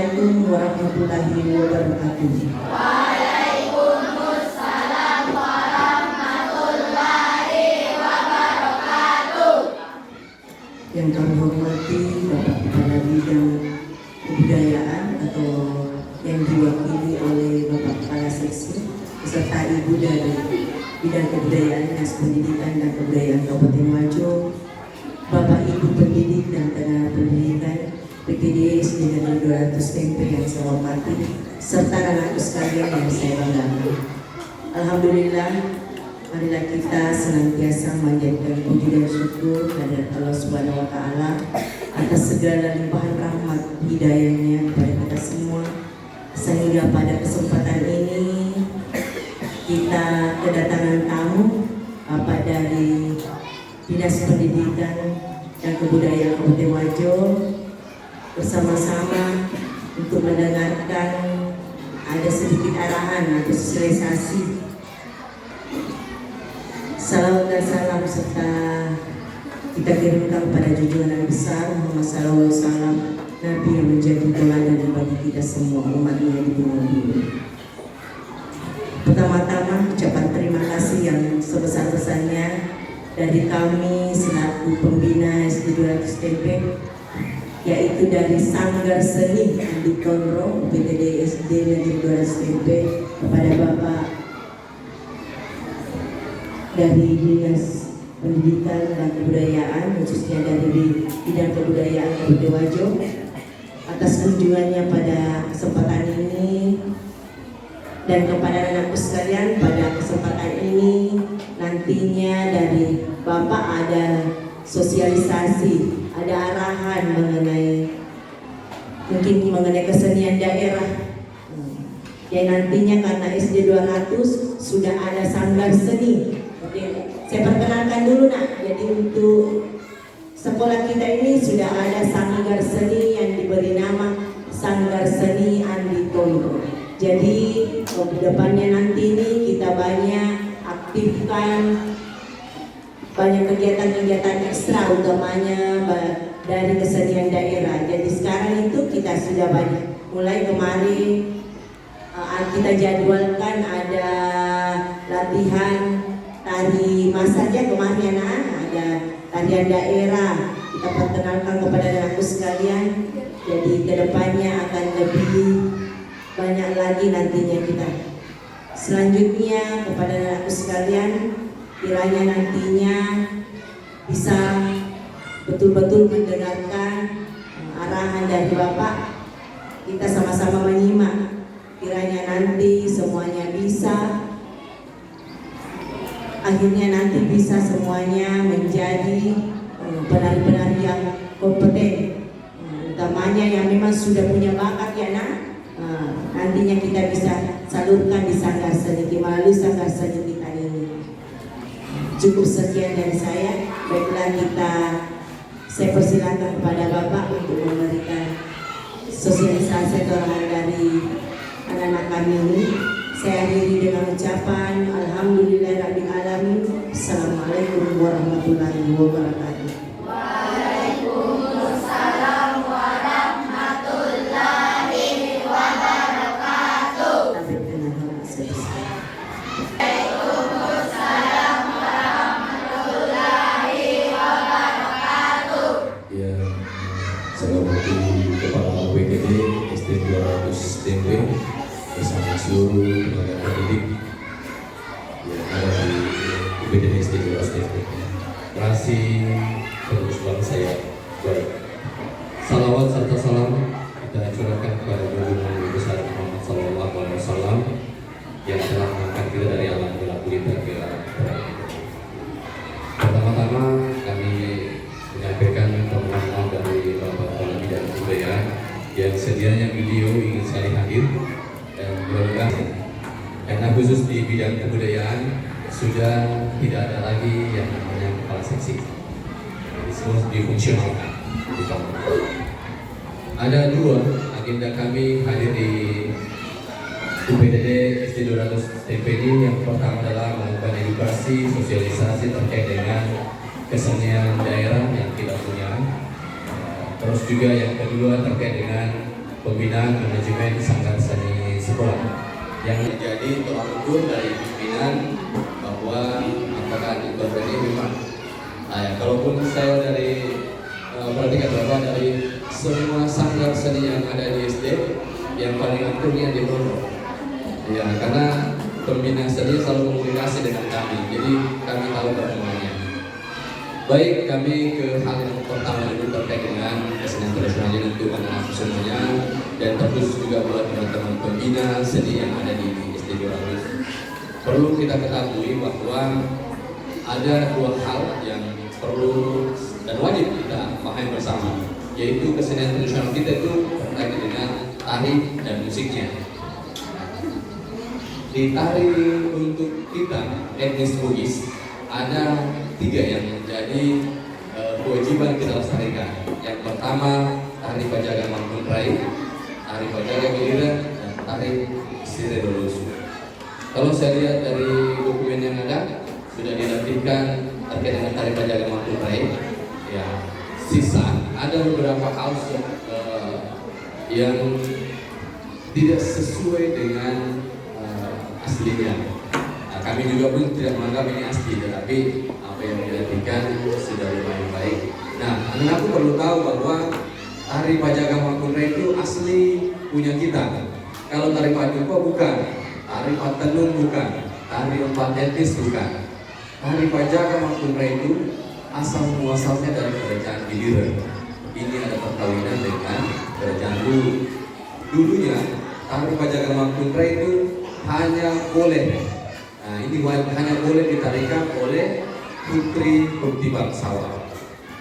Assalamualaikum warahmatullahi wabarakatuh. Waalaikumsalam warahmatullahi wabarakatuh. Yang kami hormati Bapak Kepala Bidang Kebudayaan atau yang diwakili oleh Bapak Kepala Seksi beserta Ibu dari Bidang Kebudayaan, Dinas Pendidikan dan Kebudayaan Kabupaten Wajo, Bapak Ibu pendidik dan tenaga pendidikan PTD SD Negeri 200 Tempe yang saya hormati, serta anak-anakku sekalian yang saya banggakan. Alhamdulillah, marilah kita senantiasa menjadikan puji dan syukur kepada Allah Subhanahu wa Ta'ala atas segala limpahan rahmat hidayahnya kepada kita semua, sehingga pada kesempatan ini kita kedatangan tamu Bapak dari Dinas Pendidikan dan Kebudayaan Kabupaten Wajo bersama-sama untuk mendengarkan ada sedikit arahan atau sosialisasi. Salawat dan salam serta kita kirimkan kepada junjungan yang besar Muhammad sallallahu alaihi wasallam, Nabi yang menjadi teladan bagi kita semua umatnya di dunia ini. Pertama-tama ucapan terima kasih yang sebesar-besarnya dari kami selaku pembina SD 200 Tempe, yaitu dari Sanggar Seni Andi Konro PTD SD Negeri 200 Tempe, kepada Bapak dari Dinas Pendidikan dan Kebudayaan, khususnya dari Bidang Kebudayaan Kabupaten Wajo, atas kunjungannya pada kesempatan ini, dan kepada anakku sekalian pada kesempatan ini nantinya dari Bapak ada sosialisasi, ada arahan mungkin mengenai kesenian daerah. Ya nantinya karena SD 200 sudah ada sanggar seni. Oke, saya perkenalkan dulu nak. Jadi untuk sekolah kita ini sudah ada sanggar seni yang diberi nama Sanggar Seni Andi Konro. Jadi ke depannya nanti ini kita banyak aktifkan banyak kegiatan-kegiatan ekstra, utamanya dari kesenian daerah. Jadi sekarang itu kita sudah banyak, mulai kemarin kita jadwalkan ada latihan tari mas saja kemarin ada tarian daerah. Kita perkenalkan kepada anakku sekalian. Jadi kedepannya akan lebih banyak lagi nantinya kita. Selanjutnya kepada anakku sekalian, kiranya nantinya bisa betul-betul mendengarkan arahan dari Bapak. Kita sama-sama menyimak. Kiranya nanti semuanya bisa, akhirnya nanti bisa semuanya menjadi penari-penari yang kompeten, utamanya yang memang sudah punya bakat ya nak. Nantinya kita bisa salurkan di sanggar seni melalui sanggar seni kita ini. Cukup sekian dari saya. Baiklah, saya persilakan kepada Bapak untuk memberikan sosialisasi keterangan dari anak-anak kami ini. Saya akhiri dengan ucapan Alhamdulillahirabbil alamin. Assalamualaikum warahmatullahi wabarakatuh. Waalaikumsalam warahmatullahi wabarakatuh. Waalaikumsalam warahmatullahi wabarakatuh. Ya, saya hormati Kepala PTD SD 200 Tempe bersama seluruh tenaga pendidik yang ada di PTD SD 200 Tempe. Terima kasih penerus bangsa saya. Baik, salawat serta salam kita curahkan kepada junjungan Nabi besar Muhammad sallallahu alaihi wasallam yang telah mengangkat kita dari alam gelap gulita ke alam terang. Pertama-tama kami menyampaikan permohonan dari Bapak Kepala Bidang Kebudayaan yang sedianya beliau ingin sekali hadir dan mudah-mudahan karena khusus di bidang kebudayaan sudah tidak ada lagi yang namanya kepala seksi. Jadi semua difungsionalkan. Ada dua agenda kami hadir di UPTD SD 200 Tempe ini. Yang pertama adalah melakukan edukasi, sosialisasi terkait dengan kesenian daerah yang kita punya. Terus juga yang kedua terkait dengan pembinaan manajemen Sanggar Seni Sekolah yang menjadi tolak ukur dari pimpinan bahwa apakah Iqbal ini memang kalaupun saya dari perhatikan bahwa dari semua sanggar seni yang ada di SD yang paling aktifnya di Pondok ya, karena pembina seni selalu komunikasi dengan kami, jadi kami tahu perkembangannya. Baik, kami ke hal yang pertama dulu terkait dengan kesenian tradisionalnya untuk anak-anak semuanya, dan terkhusus juga buat teman-teman pembina seni yang ada di SD 200. Perlu kita ketahui bahwa ada dua hal yang perlu dan wajib kita pahami bersama, yaitu kesenian tradisional kita itu terkait dengan tari dan musiknya. Di tari untuk kita etnis Bugis ada 3 yang menjadi kewajiban kita lestarikan. Yang pertama tari Pajaga Mangkun Rai, tari Pajaga Giliran, dan tari Sire Dolusu. Kalau saya lihat dari dokumen yang ada sudah dilatihkan terkait dengan tari Pajaga Mangkun Rai. Ya, sisa ada beberapa hal yang tidak sesuai dengan aslinya. Nah, kami juga pun tidak menganggap ini asli, tetapi apa yang dilatihkan sudah lumayan baik. Nah, aku perlu tahu bahwa tari Pajaga Mangkun Rai itu asli punya kita. Kalau tari Paduka bukan, tari Patenun bukan, tari Empat Etnis bukan. Tari Pajaga Mangkun Rai itu asal muasalnya dari kerajaan Giliran. Ini ada perkawinan dengan kerajaan dulu. Dulunya tari Pajaga Mangkun Rai itu hanya boleh, hanya boleh ditarikan oleh putri putri bangsawan,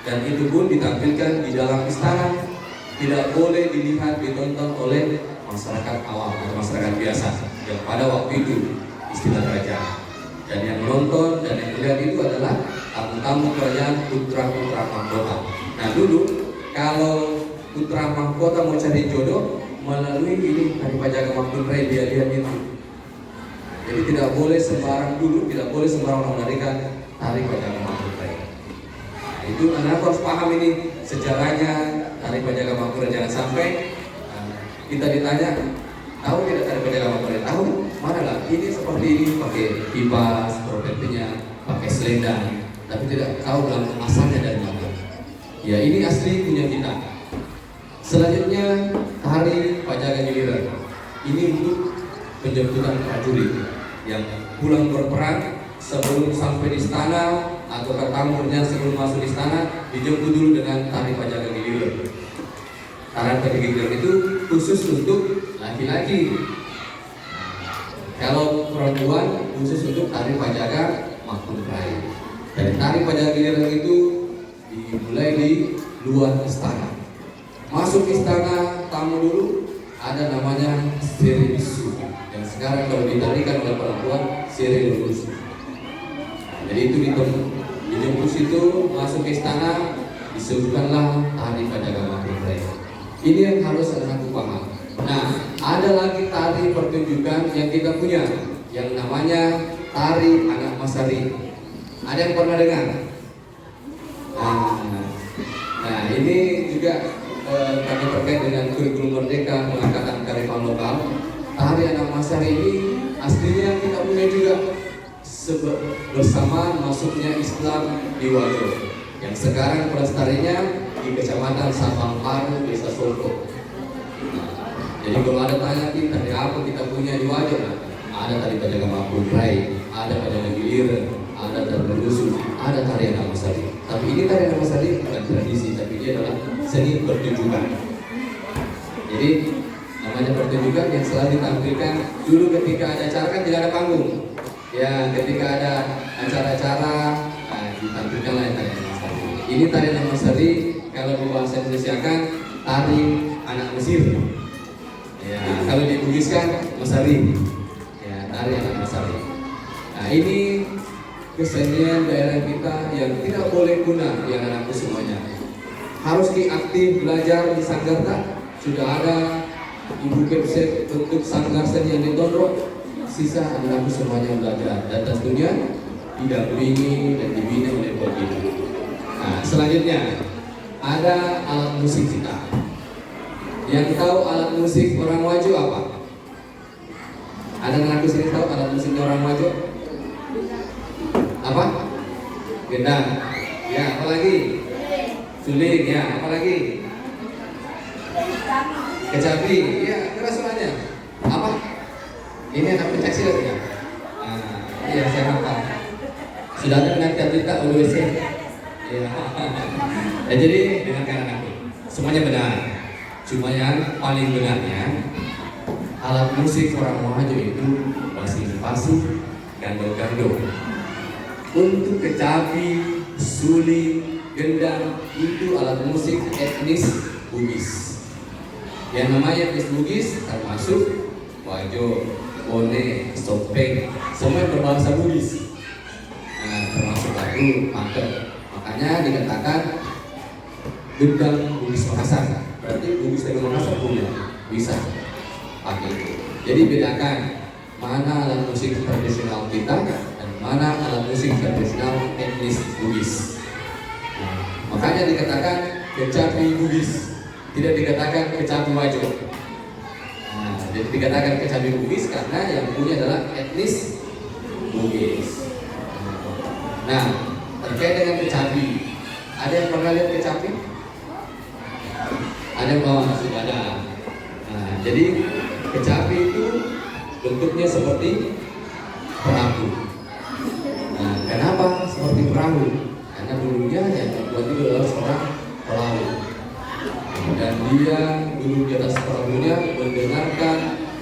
dan itu pun ditampilkan di dalam istana, tidak boleh dilihat ditonton oleh masyarakat awam atau masyarakat biasa yang pada waktu itu istilah kerajaan. Dan yang menonton dan yang melihat itu adalah tamu-tamu kerajaan, putra-putra mahkota. Nah, dulu kalau putra mahkota mau cari jodoh melalui ini tari Pajaga Mangkun Rai, dia lihat itu. Jadi tidak boleh sembarang dulu, tidak boleh sembarang menarikan tari Pajaga Mangkun Rai. Nah, itu anak harus paham ini sejarahnya tari Pajaga Mangkun Rai. Jangan sampai kita ditanya, tahu tidak tari Pajaga Mangkun Rai? Tahu? Mana lah? Ini seperti ini, pakai kipas, profetinya, pakai selendang, tapi tidak tahu dalam asalnya dari mana. Ya, ini asli punya kita. Selanjutnya tari Pajaga Giliran. Ini untuk penjemputan prajurit yang pulang berperang, sebelum sampai di istana atau tamunya sebelum masuk istana dijemput dulu dengan tari Pajaga Giliran. Tari Pajaga Giliran itu khusus untuk laki-laki. Kalau perempuan khusus untuk tari Pajaga Mangkun Rai. Dan tari Pajaga Giliran itu dimulai di luar istana. Masuk istana tamu dulu ada namanya siri bisu, yang sekarang kalau ditarikan oleh perempuan siri lulus. Jadi itu dijemput itu masuk ke istana, disebutkanlah tari Pajaga Mangkun Rai. Ini yang harus anak-anakku paham. Nah, ada lagi tari pertunjukan yang kita punya, yang namanya tari Anak Masari. Ada yang pernah dengar? Nah, ini juga kami terkait dengan kurikulum Merdeka pengangkatan kearifan lokal. Tari Anak Masari ini aslinya kita punya juga bersama masuknya Islam di Wajo, yang sekarang pelestarinya di Kecamatan Sabang Paru, Desa Soko. Jadi kalau ada tanya kita tari apa kita punya di Wajo, ada tari Pajaga Mangkun Rai, ada Pajaga Giliran, ada tari Dolusu, ada tari Anak Masari. Tapi ini tari Anak Masari bukan tradisi, tapi dia adalah seni pertunjukan. Jadi namanya pertunjukan yang selalu ditampilkan dulu ketika ada acara, kan tidak ada panggung. Ya, ketika ada acara-acara ditampilkanlah tari Anak Masari. Ini tari Anak Masari kalau bahasa Indonesia kan tari anak Mesir. Ya, kalau dibugiskan Masari. Ya, tari Anak Masari. Nah, ini kesenian daerah kita yang tidak boleh punah, yang anakku semuanya. Harus diaktif belajar di Sanggarta. Sudah ada Ibu Kepsek untuk Sanggar Seni yang ditondrok. Sisa anakku semuanya belajar dan tentunya didampingi dan dibina oleh Bapak. Nah, selanjutnya ada alat musik kita. Yang tahu alat musik orang Wajo apa? Ada yang aku sini tahu alat musiknya orang Wajo? Apa? Gendang. Ya, apa lagi? Suling, ya, apa lagi? Kecapi, ya, keras suaranya. Apa? Ini anak pencak silat ya? Nah, iya, saya hafal. Sudah ada dengan kita UWC. Ya. Ya, jadi dengarkan anakku. Semuanya benar. Cuma yang paling benarnya alat musik orang Wajo itu pasif-pasif, gandong-gandong. Untuk kecapi, suling, gendang itu alat musik etnis Bugis. Yang namanya etnis Bugis termasuk Wajo, Bone, Sopeng, semua yang berbahasa Bugis. Nah, termasuk lagu Maker. Makanya dikatakan gendang Bugis Makassar. Berarti Bugis dari Makassar punya bisa pakai itu. Jadi bedakan mana alat musik tradisional kita dan mana alat musik tradisional etnis Bugis. Nah, makanya dikatakan kecapi Bugis, tidak dikatakan kecapi Wajo. Nah, jadi dikatakan kecapi Bugis karena yang punya adalah etnis Bugis. Nah, terkait dengan kecapi, ada yang pernah lihat kecapi? Ada yang sudah ada. Nah, jadi kecapi itu bentuknya seperti perahu. Nah, kenapa seperti perahu? Karena dulunya yang membuat itu adalah seorang pelaut. Dan dia duduk di atas perahunya mendengarkan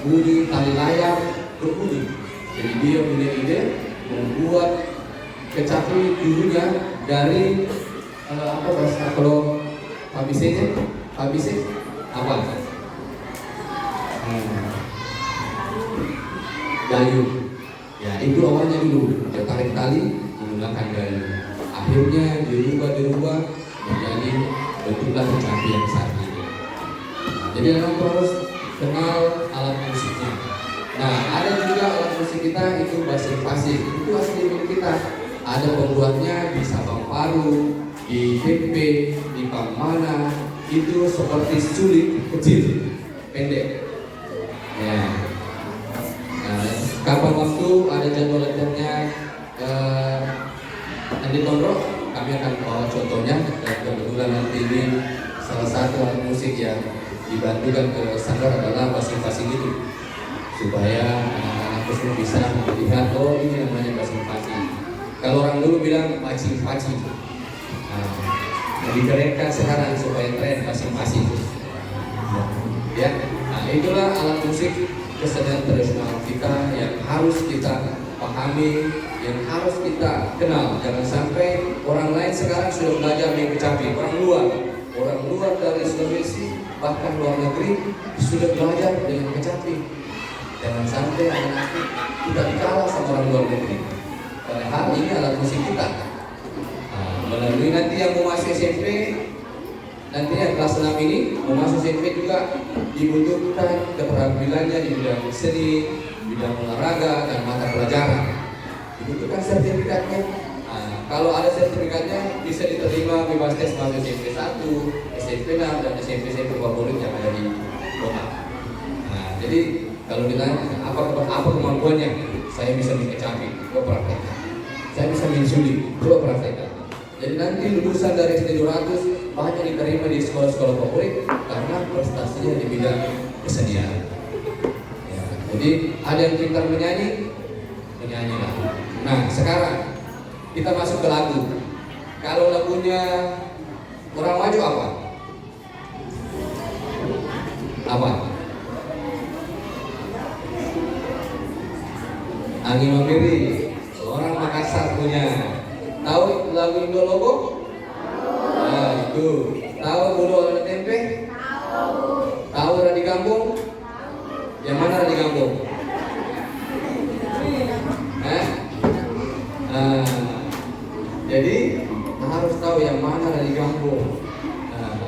bunyi tali layar berbunyi. Jadi dia punya ide membuat kecapi dulunya dari apa bahasa kalau habisnya apa? Dayu. Ya, itu awalnya dulu dia tarik tali menggunakan dayu. Akhirnya dirubah menjadi bentuklah kecapi yang saat ini. Jadi anak harus kenal alat musiknya. Nah, ada juga alat musik kita itu pasif-pasif. Itu asli milik kita. Ada pembuatnya di Sabang Paru, di PP, di Pamana. Itu seperti suling kecil, pendek. Ya. Nah, kapan waktu ada jadwal latihannya Andi Tondro, kami akan bawa contohnya. Dan kebetulan nanti ini salah satu alat musik yang dibantukan ke Sanggar adalah pasing-pasing itu, supaya anak-anak semua bisa melihat, oh ini namanya pasing-pasing. Kalau orang dulu bilang pacing-pacing. Dikerenkan sekarang supaya tren masing-masing. Ya, nah itulah alat musik kesenian tradisional kita yang harus kita pahami, yang harus kita kenal. Jangan sampai orang lain sekarang sudah belajar main kecapi, orang luar dari Sulawesi bahkan luar negeri sudah belajar dengan kecapi. Jangan sampai anak kita kalah sama orang luar negeri. Padahal ini alat musik kita. Melalui nanti yang mau masuk SMP, nanti yang kelas 6 ini mau masuk SMP juga dibutuhkan keterampilannya di bidang seni, bidang olahraga dan mata pelajaran. Dibutuhkan sertifikatnya. Nah, kalau ada sertifikatnya bisa diterima bebas tes masuk SMP 1, SMP 6 dan SMP favorit yang ada di kota. Nah, jadi kalau ditanya apa kemampuannya, saya bisa main kecapi, coba praktekkan. Saya bisa main suling, coba praktekkan. Jadi nanti lulusan dari SD 200 banyak diterima di sekolah-sekolah favorit karena prestasinya di bidang kesenian. Ya, jadi ada yang pintar menyanyi lah. Nah sekarang kita masuk ke lagu. Kalau lagunya orang Wajo apa? Apa? Angin Mamiri. Orang Makassar punya. Tahu lagu Indo Logo? Nah, itu. Tahu Bulu Ala Tempe? Tahu Radi Kampung? Yang mana Radi Kampung? Jadi harus tahu yang mana Radi Kampung.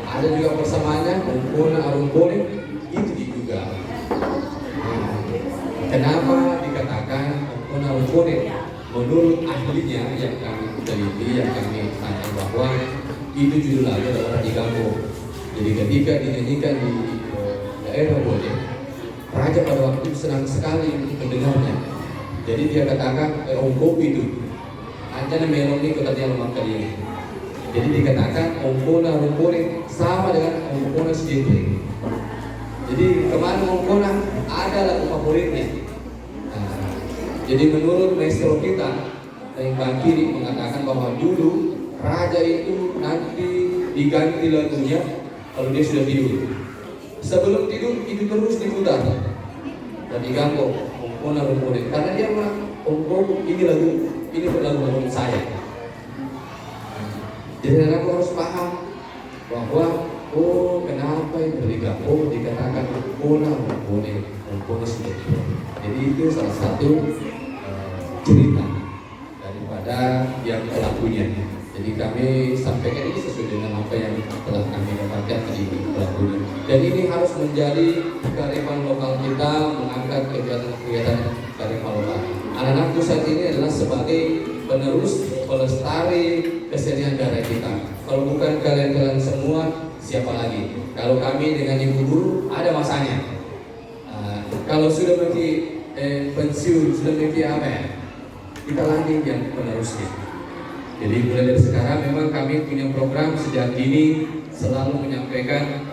Ada juga persamaannya, Rumpuna Arumpuni itu juga. Kenapa dikatakan Rumpuna Arumpuni? Menurut ahlinya yang kami teliti, yang kami tanya bahwa itu judul lagu adalah Radi Kampung. Jadi ketika dinyanyikan di daerah boleh. Raja pada waktu itu senang sekali mendengarnya. Jadi dia katakan, kopi itu Anjana melon ini kota dia lemah kali. Jadi dikatakan ongkona rumpore sama dengan ongkona sendiri. Jadi kemarin ongkona ada lagu favoritnya. Nah, jadi menurut maestro kita yang Bang Kiri mengatakan bahwa dulu raja itu nanti diganti lagunya kalau dia sudah tidur. Sebelum tidur itu terus diputar dan diganggu ongkona rumpore karena dia bilang ongkona ini lagu menurut saya. Jadi aku harus paham bahwa kenapa yang bergabung dikatakan ongkona seperti itu. Jadi itu salah satu cerita daripada yang pelakunya. Jadi kami sampaikan ini sesuai dengan apa yang telah kami dapatkan di pelakunya. Dan ini harus menjadi kearifan lokal kita, mengangkat kegiatan-kegiatan kearifan lokal. Anak-anakku saat ini adalah sebagai penerus, pelestari kesenian daerah kita. Kalau bukan kalian semua, siapa lagi? Kalau kami dengan ibu guru ada masanya. Kalau sudah memiliki pensiun, sudah memiliki apa ya? Kita lagi yang penerusnya. Jadi mulai dari sekarang memang kami punya program sejak dini selalu menyampaikan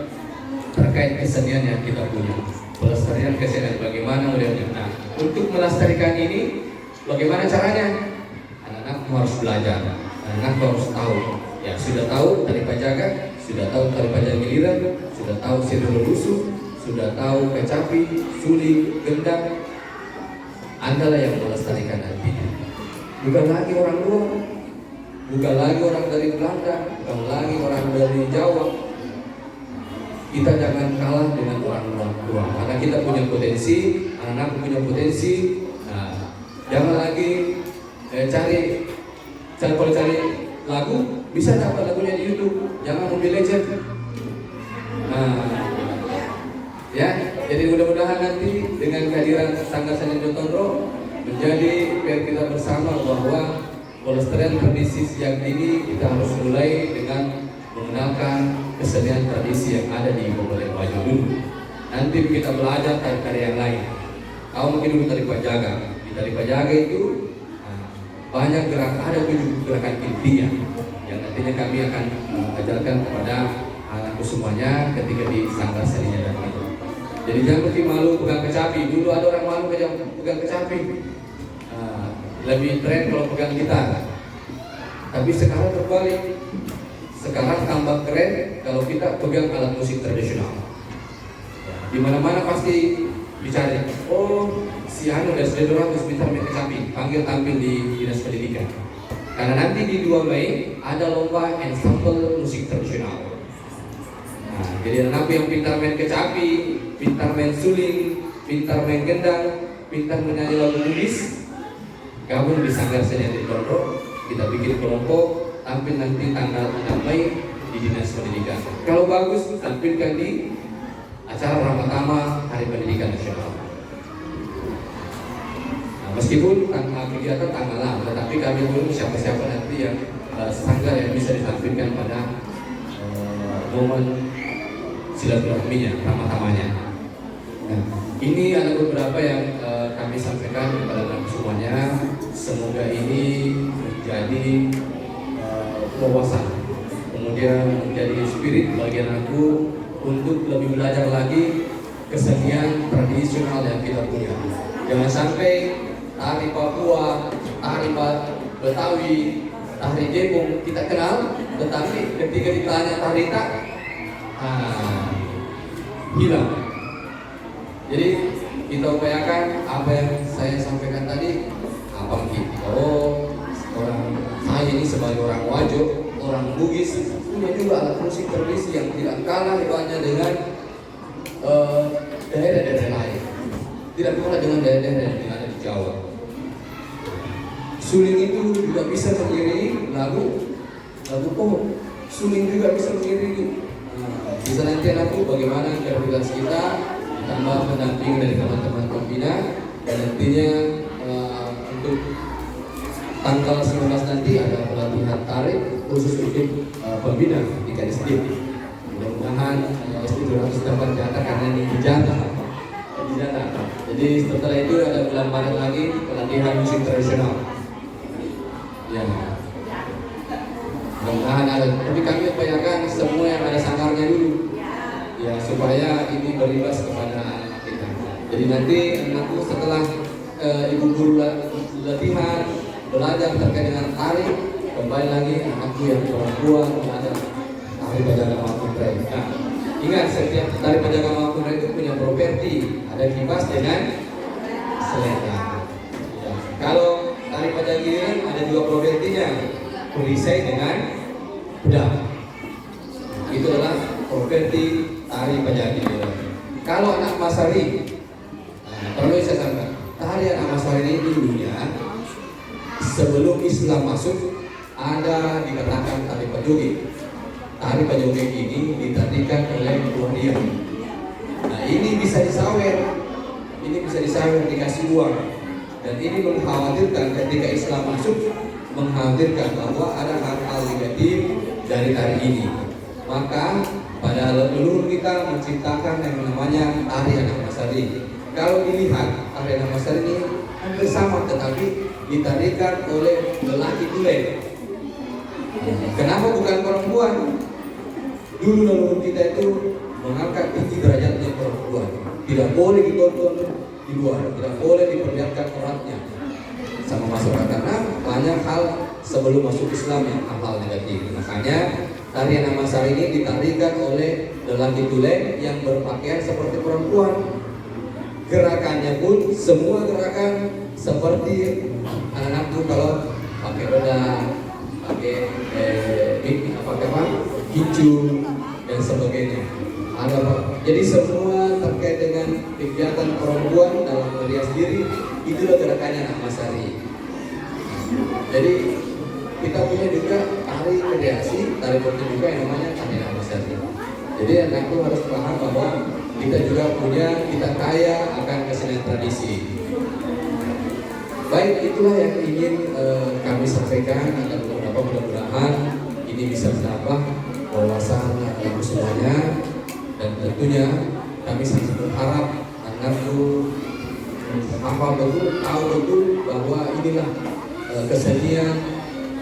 terkait kesenian yang kita punya. Pelestarian kesenian bagaimana modelnya. Nah, untuk melestarikan ini bagaimana caranya? Anak-anak harus belajar. Anak harus tahu. Ya sudah tahu tari pajaga, sudah tahu tari pajaga giliran, sudah tahu sirolo lusuh, sudah tahu kecapi, suli, gendang. Andalah yang melestarikan nantinya. Bukan lagi orang luar, bukan lagi orang dari Belanda, bukan lagi orang dari Jawa. Kita jangan kalah dengan orang luar, karena kita punya potensi, anak-anak punya potensi. Nah, jangan lagi cari lagu, bisa dapat lagunya di YouTube. Jangan Mobile Legend. Nah, ya, jadi mudah-mudahan nanti dengan kehadiran Sanggar Seni Jotondro menjadi PR kita bersama bahwa pelestarian tradisi sejak dini kita harus mulai dengan mengenalkan kesenian tradisi yang ada di Kabupaten Wajo dulu. Nanti kita belajar tari-tari yang lain. Kau mungkin dulu tari pajaga. Di tari pajaga itu banyak ada 7 gerakan intinya yang nantinya kami akan ajarkan kepada anakku semuanya ketika di Sanggar Seninya dan itu. Jadi jangan berarti malu pegang kecapi. Dulu ada orang malu pegang kecapi. Lebih tren kalau pegang gitar. Tapi sekarang terbalik. Sekarang tambah keren kalau kita pegang alat musik tradisional. Di mana-mana pasti dicari. Oh, si Anu dan SD 200 pintar main kecapi. Panggil tampil di Dinas Pendidikan. Karena nanti di 2 Mei ada lomba ensemble musik tradisional. Nah, jadi anak yang pintar main kecapi, pintar main suling, pintar main gendang, pintar menyanyi lagu Bugis, gabung di Sanggar Seni Jotondro. Kita bikin kelompok. Tampil nanti tanggal 6 Mei di Dinas Pendidikan. Kalau bagus, tampilkan di acara Ramadama Hari Pendidikan Nasional. Nah, meskipun kegiatan tanggal 6, tetapi kami belum siapa-siapa nanti yang sanggar yang bisa ditampilkan pada momen silaturahminya, Ramatamanya. Nah, ini ada beberapa yang kami sampaikan kepada semuanya. Semoga ini menjadi wawasan, kemudian menjadi spirit bagi anakku untuk lebih belajar lagi kesenian tradisional yang kita punya. Jangan sampai tari Papua, tari Betawi, tari Jepang kita kenal, tetapi ketika ditanya tari tak, hilang. Jadi kita upayakan apa yang saya sampaikan tadi, apa gitu. Orang saya ini sebagai orang Wajo, orang Bugis, punya juga alat musik tradisi yang tidak kalah hebatnya dengan daerah-daerah lain. Tidak kalah dengan daerah-daerah yang ada di Jawa. Suling itu juga bisa mengiringi lagu pohon. Suling juga bisa mengiringi. Bisa nanti anakku bagaimana kreativitas kita ditambah pendamping dari teman-teman pembina dan nantinya untuk tanggal 19 nanti ada pelatihan tarik khusus untuk pembina di KSD. Mudah-mudahan SD 700 dapat jatah karena ini dijatah. Jadi setelah itu ada bulan Maret lagi pelatihan musik tradisional. Ya, mudah-mudahan ada. Tapi kami upayakan semua yang ada sangkarnya dulu, ya supaya ini berimbas kepada anak kita. Jadi nanti anakku setelah ibu guru latihan belajar terkait dengan tari, kembali lagi anakku yang perempuan belajar tari Pajaga Makuntrai. Nah, ingat setiap tari Pajaga Makuntrai itu punya properti, ada kipas dengan selendang. Ya. Kalau tari Pajagiran ada juga propertinya, perisai dengan pedang. Itu adalah properti tari Pajagiran. Kalau anak Masari, nah, perlu saya sampaikan, tari anak Masari ini dulunya sebelum Islam masuk ada dikatakan tari Pajogi. Tari Pajogi ini ditarikan oleh waria. Nah ini bisa disawer, dikasih uang, dan ini mengkhawatirkan ketika Islam masuk, mengkhawatirkan bahwa ada hal-hal negatif dari tari ini. Maka pada leluhur kita menciptakan yang namanya tari anak Masari. Kalau dilihat tari anak Masari ini hampir sama, tetapi ditarikan oleh lelaki tulen. Kenapa bukan perempuan? Dulu leluhur kita itu mengangkat tinggi derajatnya perempuan. Tidak boleh ditonton di luar, tidak boleh diperlihatkan eratnya sama masyarakat karena banyak hal sebelum masuk Islam yang hal-hal negatif. Makanya tarian Masari ini ditarikan oleh lelaki tulen yang berpakaian seperti perempuan. Gerakannya pun semua gerakan seperti anak-anakku kalau pakai pedang, pakai kincu dan sebagainya. Jadi semua terkait dengan kegiatan perempuan dalam merias diri itulah gerakannya anak Masari. Jadi kita punya juga tari kreasi, tari pertunjukan yang namanya tari anak Masari. Jadi anakku harus paham bahwa kita juga punya, kita kaya akan kesenian tradisi. Baik, itulah yang ingin kami sampaikan, agar mudah-mudahan ini bisa menambah wawasan ibu semuanya, dan tentunya kami sangat berharap anakku hafal betul, tahu betul bahwa inilah kesenian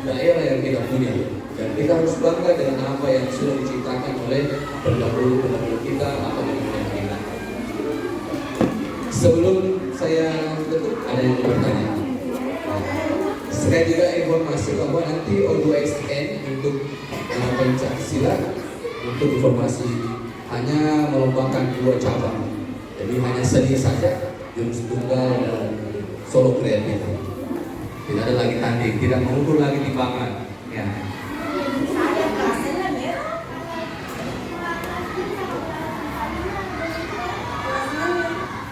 daerah yang kita punya, dan kita harus bangga dengan apa yang sudah diciptakan oleh pendahulu kita atau yang kita. Sebelum saya tutup, ada yang bertanya. Sekali juga informasi bahwa nanti O2SN untuk pencak silat untuk informasi hanya melombakan 2 cabang. Jadi hanya seni saja, jurus tunggal dan solo kreatif. Tidak ada lagi tanding, tidak mengukur lagi timbangan. Ya.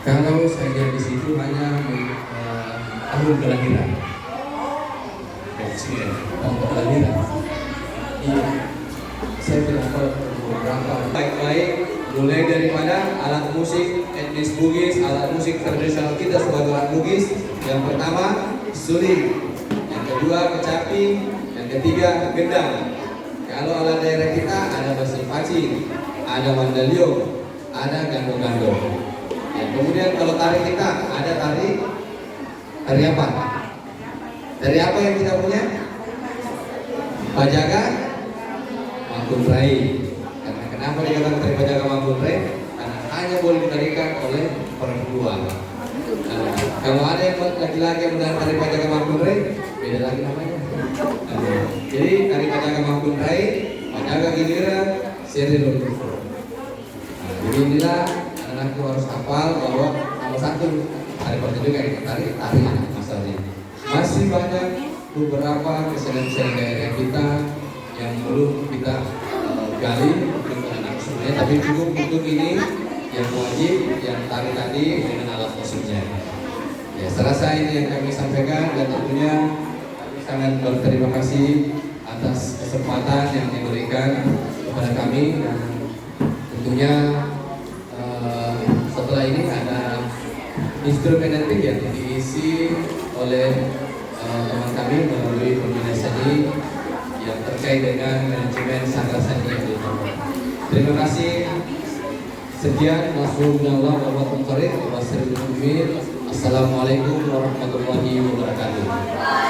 Kalau saya di situ hanya tahun kelahiran. Kelahiran. Iya. Saya tidak tahu berapa. Baik-baik, mulai daripada alat musik etnis Bugis, alat musik tradisional kita sebagai alat Bugis. Yang pertama suling, yang kedua kecapi, yang ketiga gendang. Kalau alat daerah kita ada basi pacing, ada mandaliong, ada gandong-gandong. Ya, kemudian kalau tari kita ada tari apa? Tari apa yang kita punya? Pajaga Makuntrai. Karena kenapa dikatakan tari Pajaga Makuntrai? Karena hanya boleh ditarikan oleh perempuan. Kalau ada yang laki-laki yang menari tari Pajaga Makuntrai, beda lagi namanya. Jadi tari Pajaga Makuntrai, Pajaga Giliran, seri Lurus. Jadi inilah anakku harus hafal bahwa nomor 1 tari pertunjukan itu tari anak Masari. Masih banyak beberapa kesenian daerah kita yang belum kita gali untuk anak semuanya, tapi cukup untuk ini yang wajib, yang tari tadi dengan alat musiknya. Ya, serasa ini yang kami sampaikan, dan tentunya sangat berterima kasih atas kesempatan yang diberikan kepada kami, dan tentunya setelah ini ada instrumen nanti yang diisi oleh teman kami melalui pembina seni yang terkait dengan manajemen sanggar seni yang dilakukan. Terima kasih. Sekian, Nasrullah wa Assalamualaikum warahmatullahi wabarakatuh.